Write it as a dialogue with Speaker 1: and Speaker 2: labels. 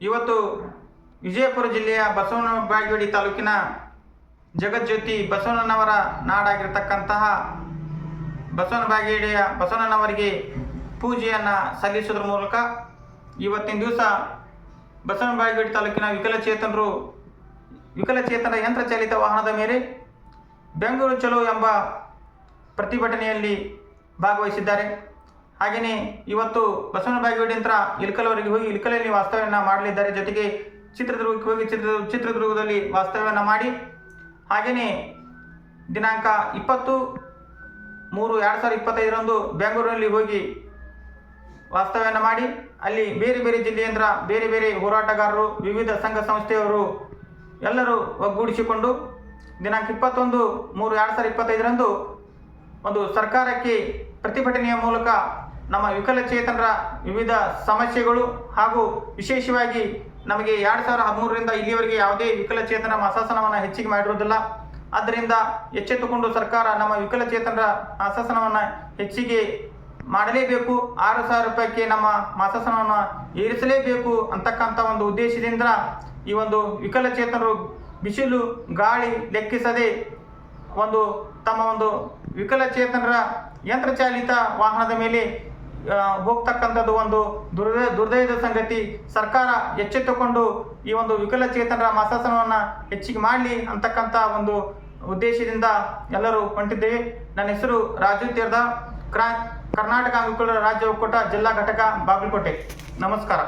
Speaker 1: ಇವತ್ತು ವಿಜಯಪುರ ಜಿಲ್ಲೆಯ ಬಸವನ ಬಾಗೇವಾಡಿ ತಾಲೂಕಿನ ಜಗಜ್ಯೋತಿ ಬಸವಣ್ಣನವರ ನಾಡಾಗಿರ್ತಕ್ಕಂತಹ ಬಸವನ ಬಾಗೇವಾಡಿಯ ಬಸವಣ್ಣನವರಿಗೆ ಪೂಜೆಯನ್ನು ಸಲ್ಲಿಸುವುದರ ಮೂಲಕ ಇವತ್ತಿನ ದಿವಸ ಬಸವನ ಬಾಗೇವಾಡಿ ತಾಲೂಕಿನ ವಿಕಲಚೇತನ ಯಂತ್ರಚಾಲಿತ ವಾಹನದ ಮೇಲೆ ಬೆಂಗಳೂರು ಚಲೋ ಎಂಬ ಪ್ರತಿಭಟನೆಯಲ್ಲಿ ಭಾಗವಹಿಸಿದ್ದಾರೆ. ಹಾಗೆಯೇ ಇವತ್ತು ಬಸವನ ಬಾಗೇವಾಡಿಯಿಂದ ಇಳಕಲ್ವರೆಗೆ ಹೋಗಿ ಇಳಕಲಲ್ಲಿ ವಾಸ್ತವ್ಯವನ್ನು ಮಾಡಲಿದ್ದಾರೆ. ಜೊತೆಗೆ ಚಿತ್ರದುರ್ಗಕ್ಕೆ ಹೋಗಿ ಚಿತ್ರದುರ್ಗದಲ್ಲಿ ವಾಸ್ತವ್ಯವನ್ನು ಮಾಡಿ ಹಾಗೆಯೇ ದಿನಾಂಕ 20/3/2025 ಬೆಂಗಳೂರಿನಲ್ಲಿ ಹೋಗಿ ವಾಸ್ತವ್ಯವನ್ನು ಮಾಡಿ ಅಲ್ಲಿ ಬೇರೆ ಬೇರೆ ಜಿಲ್ಲೆಯಿಂದ ಬೇರೆ ಬೇರೆ ಹೋರಾಟಗಾರರು, ವಿವಿಧ ಸಂಘ ಸಂಸ್ಥೆಯವರು ಎಲ್ಲರೂ ಒಗ್ಗೂಡಿಸಿಕೊಂಡು ದಿನಾಂಕ 21/3/2025 ಒಂದು ಸರ್ಕಾರಕ್ಕೆ ಪ್ರತಿಭಟನೆಯ ಮೂಲಕ ನಮ್ಮ ವಿಕಲಚೇತನರ ವಿವಿಧ ಸಮಸ್ಯೆಗಳು ಹಾಗೂ ವಿಶೇಷವಾಗಿ ನಮಗೆ 2013ರಿಂದ ಇಲ್ಲಿವರೆಗೆ ಯಾವುದೇ ವಿಕಲಚೇತನ ಮಾಸಾಸನವನ್ನು ಹೆಚ್ಚಿಗೆ ಮಾಡಿರುವುದಿಲ್ಲ. ಆದ್ದರಿಂದ ಎಚ್ಚೆತ್ತುಕೊಂಡು ಸರ್ಕಾರ ನಮ್ಮ ವಿಕಲಚೇತನರ ಮಾಸಾಸನವನ್ನು ಹೆಚ್ಚಿಗೆ ಮಾಡಲೇಬೇಕು, 6,000 ರೂಪಾಯಿಗೆ ನಮ್ಮ ಮಾಸಾಸನವನ್ನು ಏರಿಸಲೇಬೇಕು ಅಂತಕ್ಕಂಥ ಒಂದು ಉದ್ದೇಶದಿಂದ ಈ ಒಂದು ವಿಕಲಚೇತನರು ಬಿಸಿಲು ಗಾಳಿ ಲೆಕ್ಕಿಸದೆ ತಮ್ಮ ವಿಕಲಚೇತನರ ಯಂತ್ರಚಾಲಿತ ವಾಹನದ ಮೇಲೆ ಹೋಗ್ತಕ್ಕಂಥದ್ದು ಒಂದು ದುರ್ದೈವದ ಸಂಗತಿ. ಸರ್ಕಾರ ಎಚ್ಚೆತ್ತುಕೊಂಡು ಈ ವಿಕಲಚೇತನರ ಮಾಸಾಸನವನ್ನು ಹೆಚ್ಚಿಗೆ ಮಾಡಲಿ ಅಂತಕ್ಕಂಥ ಒಂದು ಉದ್ದೇಶದಿಂದ ಎಲ್ಲರೂ ಹೊಂಟಿದ್ದೇವೆ. ನನ್ನ ಹೆಸರು ರಾಜು ತೇರ್ದ, ಕರ್ನಾಟಕ ಅಂಗವಿಕಲರ ರಾಜ್ಯ ಒಕ್ಕೂಟ ಜಿಲ್ಲಾ ಘಟಕ ಬಾಗಲಕೋಟೆ. ನಮಸ್ಕಾರ.